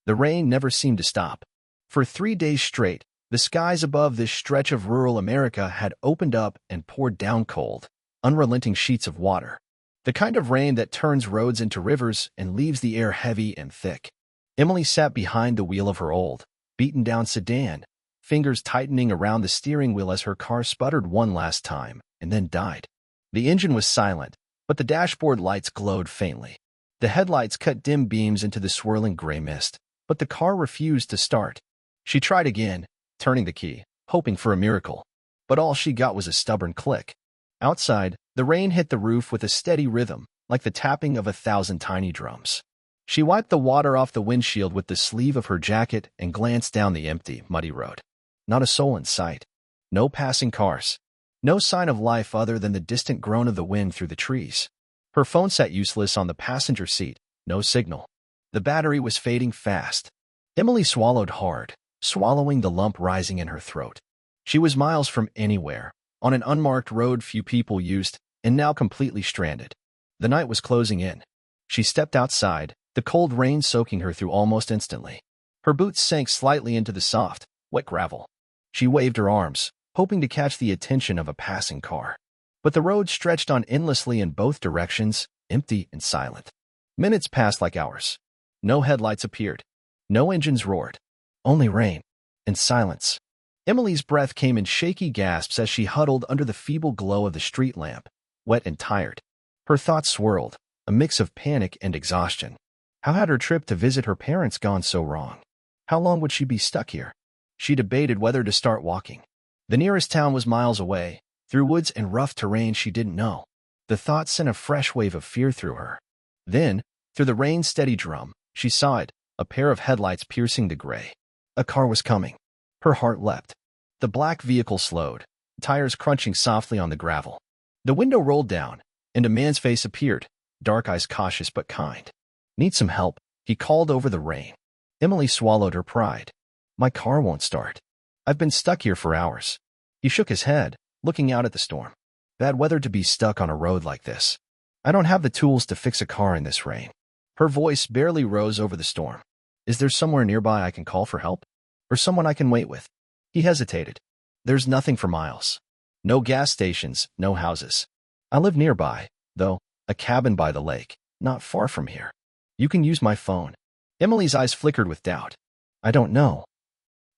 The rain never seemed to stop. For 3 days straight, the skies above this stretch of rural America had opened up and poured down cold, unrelenting sheets of water. The kind of rain that turns roads into rivers and leaves the air heavy and thick. Emily sat behind the wheel of her old, beaten-down sedan, fingers tightening around the steering wheel as her car sputtered one last time and then died. The engine was silent, but the dashboard lights glowed faintly. The headlights cut dim beams into the swirling gray mist, but the car refused to start. She tried again, turning the key, hoping for a miracle. But all she got was a stubborn click. Outside, the rain hit the roof with a steady rhythm, like the tapping of 1,000 tiny drums. She wiped the water off the windshield with the sleeve of her jacket and glanced down the empty, muddy road. Not a soul in sight. No passing cars. No sign of life other than the distant groan of the wind through the trees. Her phone sat useless on the passenger seat. No signal. The battery was fading fast. Emily swallowed hard, swallowing the lump rising in her throat. She was miles from anywhere, on an unmarked road few people used, and now completely stranded. The night was closing in. She stepped outside, the cold rain soaking her through almost instantly. Her boots sank slightly into the soft, wet gravel. She waved her arms, hoping to catch the attention of a passing car. But the road stretched on endlessly in both directions, empty and silent. Minutes passed like hours. No headlights appeared. No engines roared. Only rain and silence. Emily's breath came in shaky gasps as she huddled under the feeble glow of the street lamp, wet and tired. Her thoughts swirled, a mix of panic and exhaustion. How had her trip to visit her parents gone so wrong? How long would she be stuck here? She debated whether to start walking. The nearest town was miles away, through woods and rough terrain she didn't know. The thought sent a fresh wave of fear through her. Then, through the rain's steady drum, she saw it, a pair of headlights piercing the gray. A car was coming. Her heart leapt. The black vehicle slowed, tires crunching softly on the gravel. The window rolled down, and a man's face appeared, dark eyes cautious but kind. "Need some help," he called over the rain. Emily swallowed her pride. "My car won't start. I've been stuck here for hours." He shook his head, looking out at the storm. "Bad weather to be stuck on a road like this. I don't have the tools to fix a car in this rain." Her voice barely rose over the storm. "Is there somewhere nearby I can call for help? Or someone I can wait with?" He hesitated. "There's nothing for miles. No gas stations, no houses. I live nearby, though, a cabin by the lake, not far from here. You can use my phone." Emily's eyes flickered with doubt. "I don't know.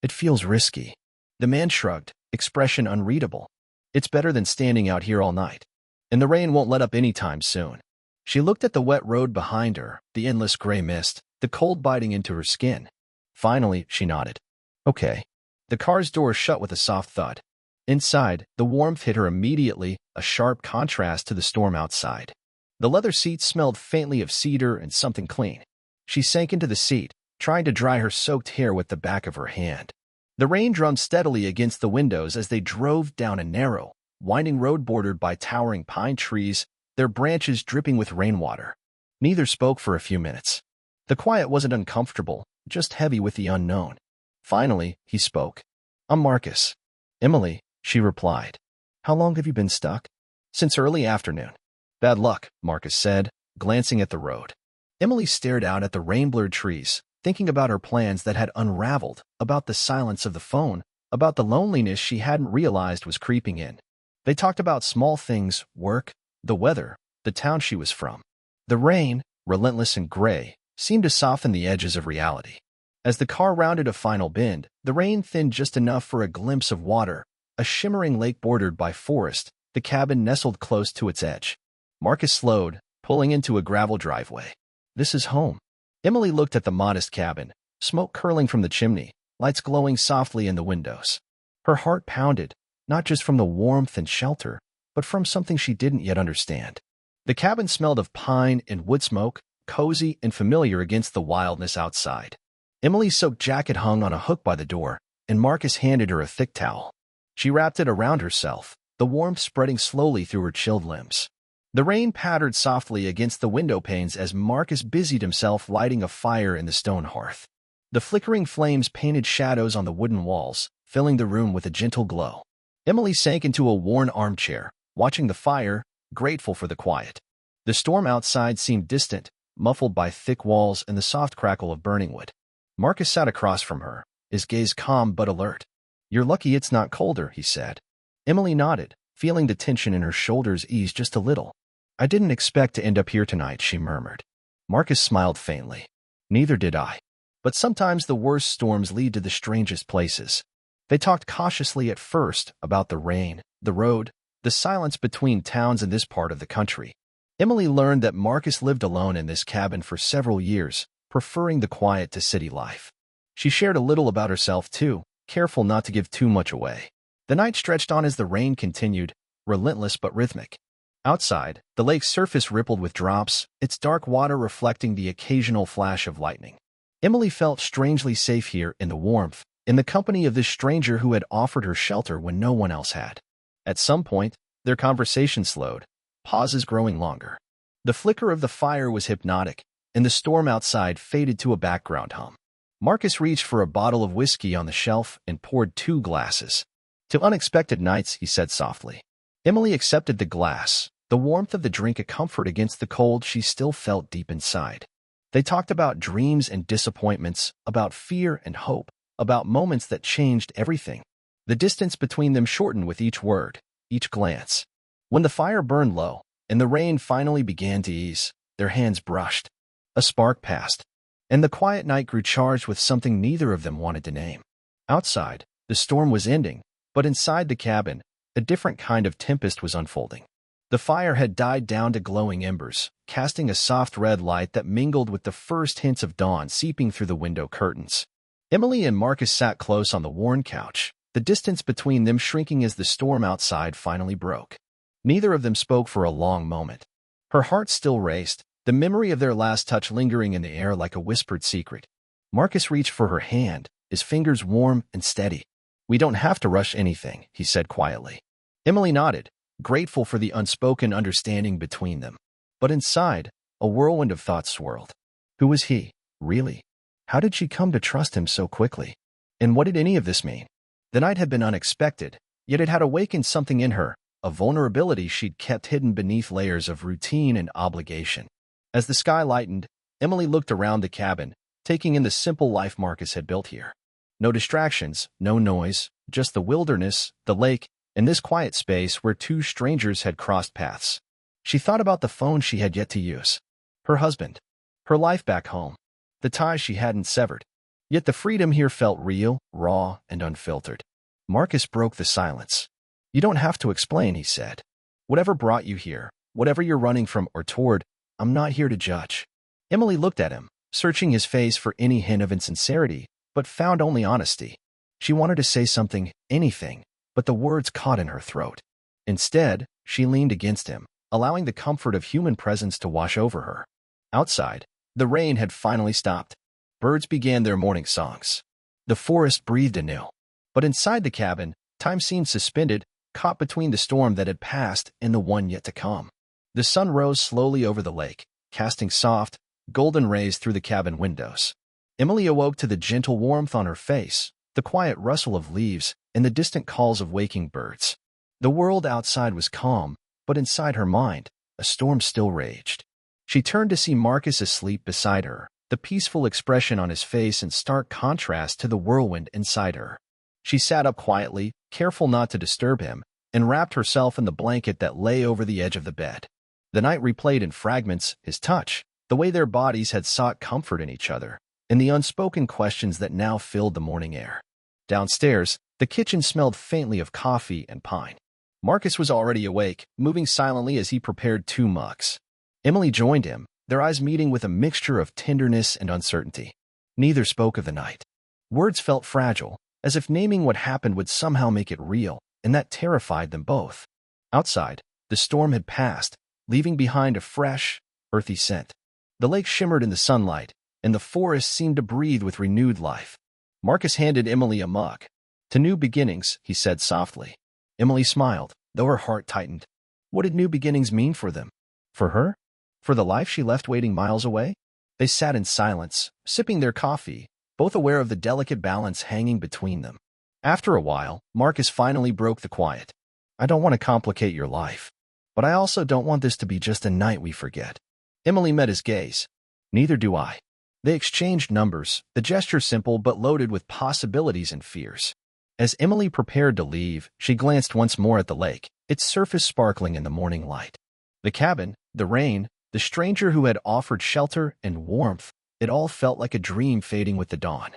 It feels risky." The man shrugged, expression unreadable. "It's better than standing out here all night. And the rain won't let up anytime soon." She looked at the wet road behind her, the endless gray mist, the cold biting into her skin. Finally, she nodded. "Okay." The car's door shut with a soft thud. Inside, the warmth hit her immediately, a sharp contrast to the storm outside. The leather seats smelled faintly of cedar and something clean. She sank into the seat, trying to dry her soaked hair with the back of her hand. The rain drummed steadily against the windows as they drove down a narrow, winding road bordered by towering pine trees, their branches dripping with rainwater. Neither spoke for a few minutes. The quiet wasn't uncomfortable, just heavy with the unknown. Finally, he spoke. "I'm Marcus." "Emily," she replied. "How long have you been stuck?" "Since early afternoon." "Bad luck," Marcus said, glancing at the road. Emily stared out at the rain-blurred trees, thinking about her plans that had unraveled, about the silence of the phone, about the loneliness she hadn't realized was creeping in. They talked about small things, work, the weather, the town she was from. The rain, relentless and gray, seemed to soften the edges of reality. As the car rounded a final bend, the rain thinned just enough for a glimpse of water, a shimmering lake bordered by forest, the cabin nestled close to its edge. Marcus slowed, pulling into a gravel driveway. "This is home." Emily looked at the modest cabin, smoke curling from the chimney, lights glowing softly in the windows. Her heart pounded, not just from the warmth and shelter, but from something she didn't yet understand. The cabin smelled of pine and wood smoke, cozy and familiar against the wildness outside. Emily's soaked jacket hung on a hook by the door, and Marcus handed her a thick towel. She wrapped it around herself, the warmth spreading slowly through her chilled limbs. The rain pattered softly against the window panes as Marcus busied himself lighting a fire in the stone hearth. The flickering flames painted shadows on the wooden walls, filling the room with a gentle glow. Emily sank into a worn armchair, watching the fire, grateful for the quiet. The storm outside seemed distant, muffled by thick walls and the soft crackle of burning wood. Marcus sat across from her, his gaze calm but alert. "You're lucky it's not colder," he said. Emily nodded, feeling the tension in her shoulders ease just a little. "I didn't expect to end up here tonight," she murmured. Marcus smiled faintly. "Neither did I. But sometimes the worst storms lead to the strangest places." They talked cautiously at first about the rain, the road, the silence between towns in this part of the country. Emily learned that Marcus lived alone in this cabin for several years, preferring the quiet to city life. She shared a little about herself too, careful not to give too much away. The night stretched on as the rain continued, relentless but rhythmic. Outside, the lake's surface rippled with drops, its dark water reflecting the occasional flash of lightning. Emily felt strangely safe here in the warmth, in the company of this stranger who had offered her shelter when no one else had. At some point, their conversation slowed, pauses growing longer. The flicker of the fire was hypnotic, and the storm outside faded to a background hum. Marcus reached for a bottle of whiskey on the shelf and poured 2 glasses. "To unexpected nights," he said softly. Emily accepted the glass, the warmth of the drink a comfort against the cold she still felt deep inside. They talked about dreams and disappointments, about fear and hope, about moments that changed everything. The distance between them shortened with each word, each glance. When the fire burned low, and the rain finally began to ease, their hands brushed. A spark passed, and the quiet night grew charged with something neither of them wanted to name. Outside, the storm was ending, but inside the cabin, a different kind of tempest was unfolding. The fire had died down to glowing embers, casting a soft red light that mingled with the first hints of dawn seeping through the window curtains. Emily and Marcus sat close on the worn couch, the distance between them shrinking as the storm outside finally broke. Neither of them spoke for a long moment. Her heart still raced, the memory of their last touch lingering in the air like a whispered secret. Marcus reached for her hand, his fingers warm and steady. "We don't have to rush anything," he said quietly. Emily nodded, grateful for the unspoken understanding between them. But inside, a whirlwind of thoughts swirled. Who was he, really? How did she come to trust him so quickly? And what did any of this mean? The night had been unexpected, yet it had awakened something in her, a vulnerability she'd kept hidden beneath layers of routine and obligation. As the sky lightened, Emily looked around the cabin, taking in the simple life Marcus had built here. No distractions, no noise, just the wilderness, the lake, and this quiet space where 2 strangers had crossed paths. She thought about the phone she had yet to use, her husband, her life back home, the ties she hadn't severed. Yet the freedom here felt real, raw, and unfiltered. Marcus broke the silence. "You don't have to explain," he said. "Whatever brought you here, whatever you're running from or toward, I'm not here to judge." Emily looked at him, searching his face for any hint of insincerity, but found only honesty. She wanted to say something, anything, but the words caught in her throat. Instead, she leaned against him, allowing the comfort of human presence to wash over her. Outside, the rain had finally stopped. Birds began their morning songs. The forest breathed anew. But inside the cabin, time seemed suspended, caught between the storm that had passed and the one yet to come. The sun rose slowly over the lake, casting soft, golden rays through the cabin windows. Emily awoke to the gentle warmth on her face, the quiet rustle of leaves, and the distant calls of waking birds. The world outside was calm, but inside her mind, a storm still raged. She turned to see Marcus asleep beside her, the peaceful expression on his face in stark contrast to the whirlwind inside her. She sat up quietly, careful not to disturb him, and wrapped herself in the blanket that lay over the edge of the bed. The night replayed in fragments, his touch, the way their bodies had sought comfort in each other, and the unspoken questions that now filled the morning air. Downstairs, the kitchen smelled faintly of coffee and pine. Marcus was already awake, moving silently as he prepared 2 mugs. Emily joined him, their eyes meeting with a mixture of tenderness and uncertainty. Neither spoke of the night. Words felt fragile, as if naming what happened would somehow make it real, and that terrified them both. Outside, the storm had passed, leaving behind a fresh, earthy scent. The lake shimmered in the sunlight, and the forest seemed to breathe with renewed life. Marcus handed Emily a mug. "To new beginnings," he said softly. Emily smiled, though her heart tightened. What did new beginnings mean for them? For her? For the life she left waiting miles away? They sat in silence, sipping their coffee, both aware of the delicate balance hanging between them. After a while, Marcus finally broke the quiet. "I don't want to complicate your life, but I also don't want this to be just a night we forget." Emily met his gaze. "Neither do I. They exchanged numbers, the gesture simple but loaded with possibilities and fears. As Emily prepared to leave, she glanced once more at the lake, its surface sparkling in the morning light. The cabin, the rain, the stranger who had offered shelter and warmth, it all felt like a dream fading with the dawn.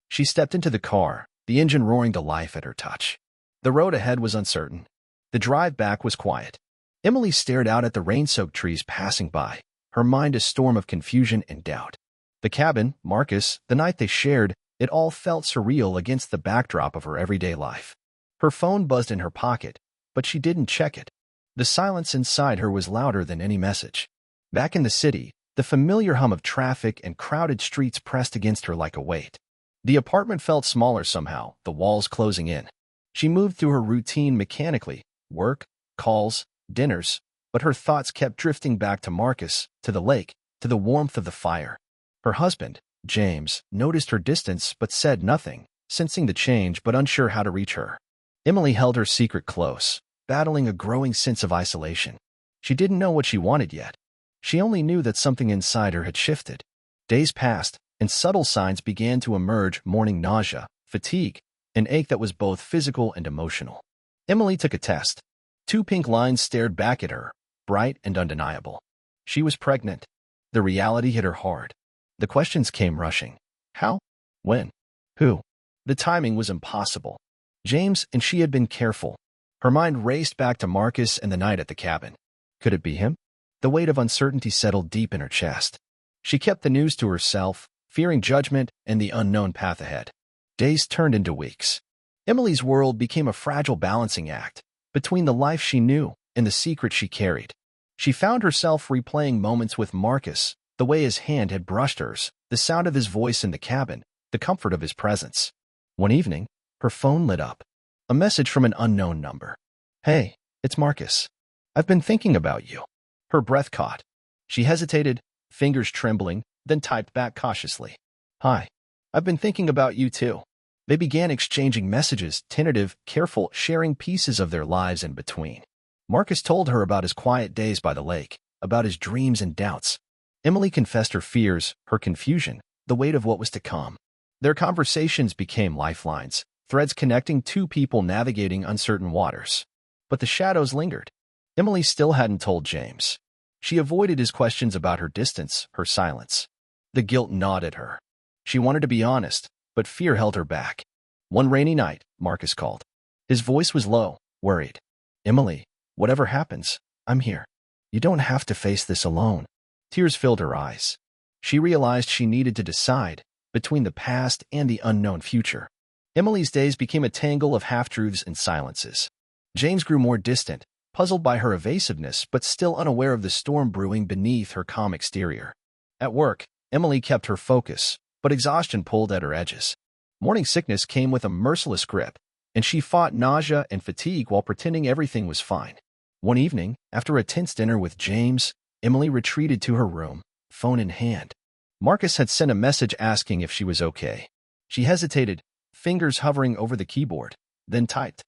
She stepped into the car, the engine roaring to life at her touch. The road ahead was uncertain. The drive back was quiet. Emily stared out at the rain-soaked trees passing by, her mind a storm of confusion and doubt. The cabin, Marcus, the night they shared, it all felt surreal against the backdrop of her everyday life. Her phone buzzed in her pocket, but she didn't check it. The silence inside her was louder than any message. Back in the city, the familiar hum of traffic and crowded streets pressed against her like a weight. The apartment felt smaller somehow, the walls closing in. She moved through her routine mechanically, work, calls, dinners, but her thoughts kept drifting back to Marcus, to the lake, to the warmth of the fire. Her husband, James, noticed her distance but said nothing, sensing the change but unsure how to reach her. Emily held her secret close, battling a growing sense of isolation. She didn't know what she wanted yet. She only knew that something inside her had shifted. Days passed, and subtle signs began to emerge: morning nausea, fatigue, an ache that was both physical and emotional. Emily took a test. 2 pink lines stared back at her, bright and undeniable. She was pregnant. The reality hit her hard. The questions came rushing. How? When? Who? The timing was impossible. James and she had been careful. Her mind raced back to Marcus and the night at the cabin. Could it be him? The weight of uncertainty settled deep in her chest. She kept the news to herself, fearing judgment and the unknown path ahead. Days turned into weeks. Emily's world became a fragile balancing act between the life she knew and the secret she carried. She found herself replaying moments with Marcus, the way his hand had brushed hers, the sound of his voice in the cabin, the comfort of his presence. One evening, her phone lit up. A message from an unknown number. Hey, it's Marcus. I've been thinking about you. Her breath caught. She hesitated, fingers trembling, then typed back cautiously. Hi. I've been thinking about you too. They began exchanging messages, tentative, careful, sharing pieces of their lives in between. Marcus told her about his quiet days by the lake, about his dreams and doubts. Emily confessed her fears, her confusion, the weight of what was to come. Their conversations became lifelines, threads connecting 2 people navigating uncertain waters. But the shadows lingered. Emily still hadn't told James. She avoided his questions about her distance, her silence. The guilt gnawed at her. She wanted to be honest, but fear held her back. One rainy night, Marcus called. His voice was low, worried. Emily, whatever happens, I'm here. You don't have to face this alone. Tears filled her eyes. She realized she needed to decide between the past and the unknown future. Emily's days became a tangle of half-truths and silences. James grew more distant, puzzled by her evasiveness but still unaware of the storm brewing beneath her calm exterior. At work, Emily kept her focus, but exhaustion pulled at her edges. Morning sickness came with a merciless grip, and she fought nausea and fatigue while pretending everything was fine. One evening, after a tense dinner with James, Emily retreated to her room, phone in hand. Marcus had sent a message asking if she was okay. She hesitated, fingers hovering over the keyboard, then typed.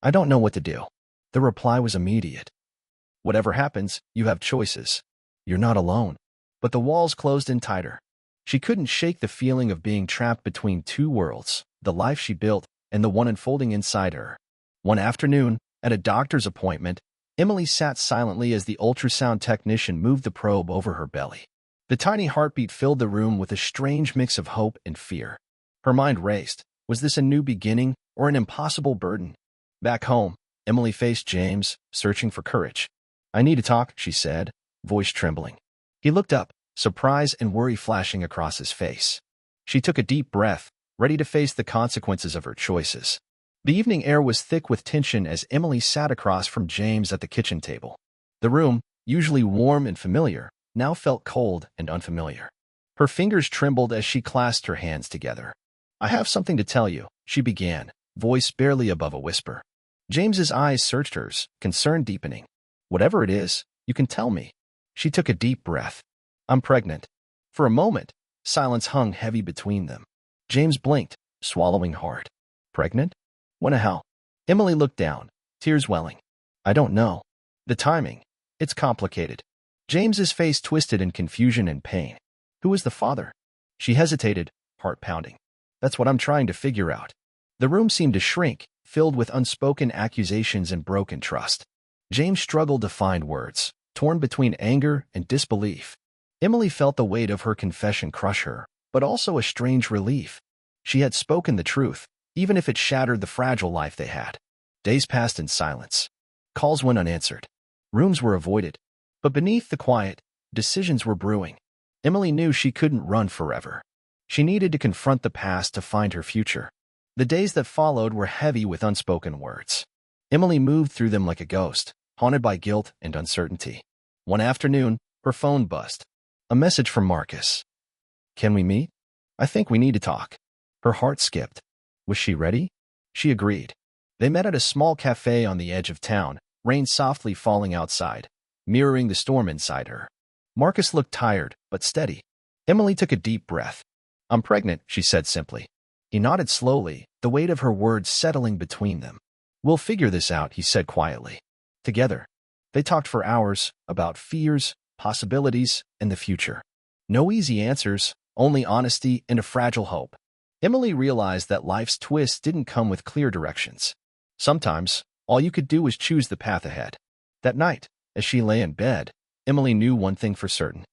I don't know what to do. The reply was immediate. Whatever happens, you have choices. You're not alone. But the walls closed in tighter. She couldn't shake the feeling of being trapped between 2 worlds, the life she built and the one unfolding inside her. One afternoon, at a doctor's appointment, Emily sat silently as the ultrasound technician moved the probe over her belly. The tiny heartbeat filled the room with a strange mix of hope and fear. Her mind raced. Was this a new beginning or an impossible burden? Back home, Emily faced James, searching for courage. I need to talk, she said, voice trembling. He looked up, surprise and worry flashing across his face. She took a deep breath, ready to face the consequences of her choices. The evening air was thick with tension as Emily sat across from James at the kitchen table. The room, usually warm and familiar, now felt cold and unfamiliar. Her fingers trembled as she clasped her hands together. I have something to tell you, she began, voice barely above a whisper. James's eyes searched hers, concern deepening. Whatever it is, you can tell me. She took a deep breath. I'm pregnant. For a moment, silence hung heavy between them. James blinked, swallowing hard. Pregnant? When and how? Emily looked down, tears welling. I don't know. The timing. It's complicated. James's face twisted in confusion and pain. Who is the father? She hesitated, heart pounding. That's what I'm trying to figure out. The room seemed to shrink, filled with unspoken accusations and broken trust. James struggled to find words, torn between anger and disbelief. Emily felt the weight of her confession crush her, but also a strange relief. She had spoken the truth, even if it shattered the fragile life they had. Days passed in silence. Calls went unanswered. Rooms were avoided. But beneath the quiet, decisions were brewing. Emily knew she couldn't run forever. She needed to confront the past to find her future. The days that followed were heavy with unspoken words. Emily moved through them like a ghost, haunted by guilt and uncertainty. One afternoon, her phone buzzed. A message from Marcus. "Can we meet? I think we need to talk." Her heart skipped. Was she ready? She agreed. They met at a small cafe on the edge of town, rain softly falling outside, mirroring the storm inside her. Marcus looked tired, but steady. Emily took a deep breath. "I'm pregnant," she said simply. He nodded slowly, the weight of her words settling between them. "We'll figure this out," he said quietly. Together, they talked for hours about fears, possibilities, and the future. No easy answers, only honesty and a fragile hope. Emily realized that life's twists didn't come with clear directions. Sometimes, all you could do was choose the path ahead. That night, as she lay in bed, Emily knew one thing for certain.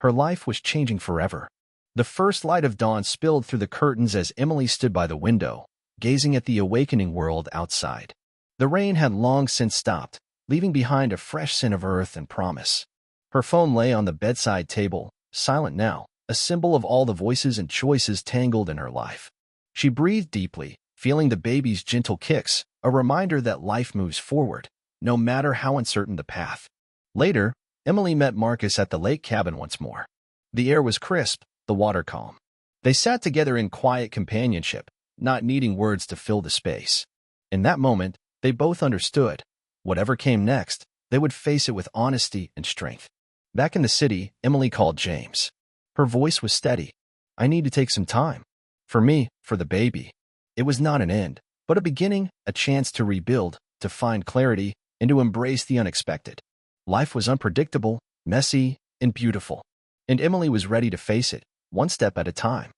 Her life was changing forever. The first light of dawn spilled through the curtains as Emily stood by the window, gazing at the awakening world outside. The rain had long since stopped, leaving behind a fresh scent of earth and promise. Her phone lay on the bedside table, silent now, a symbol of all the voices and choices tangled in her life. She breathed deeply, feeling the baby's gentle kicks, a reminder that life moves forward, no matter how uncertain the path. Later, Emily met Marcus at the lake cabin once more. The air was crisp, the water calm. They sat together in quiet companionship, not needing words to fill the space. In that moment, they both understood. Whatever came next, they would face it with honesty and strength. Back in the city, Emily called James. Her voice was steady. "I need to take some time. For me, for the baby." It was not an end, but a beginning, a chance to rebuild, to find clarity, and to embrace the unexpected. Life was unpredictable, messy, and beautiful. And Emily was ready to face it, one step at a time.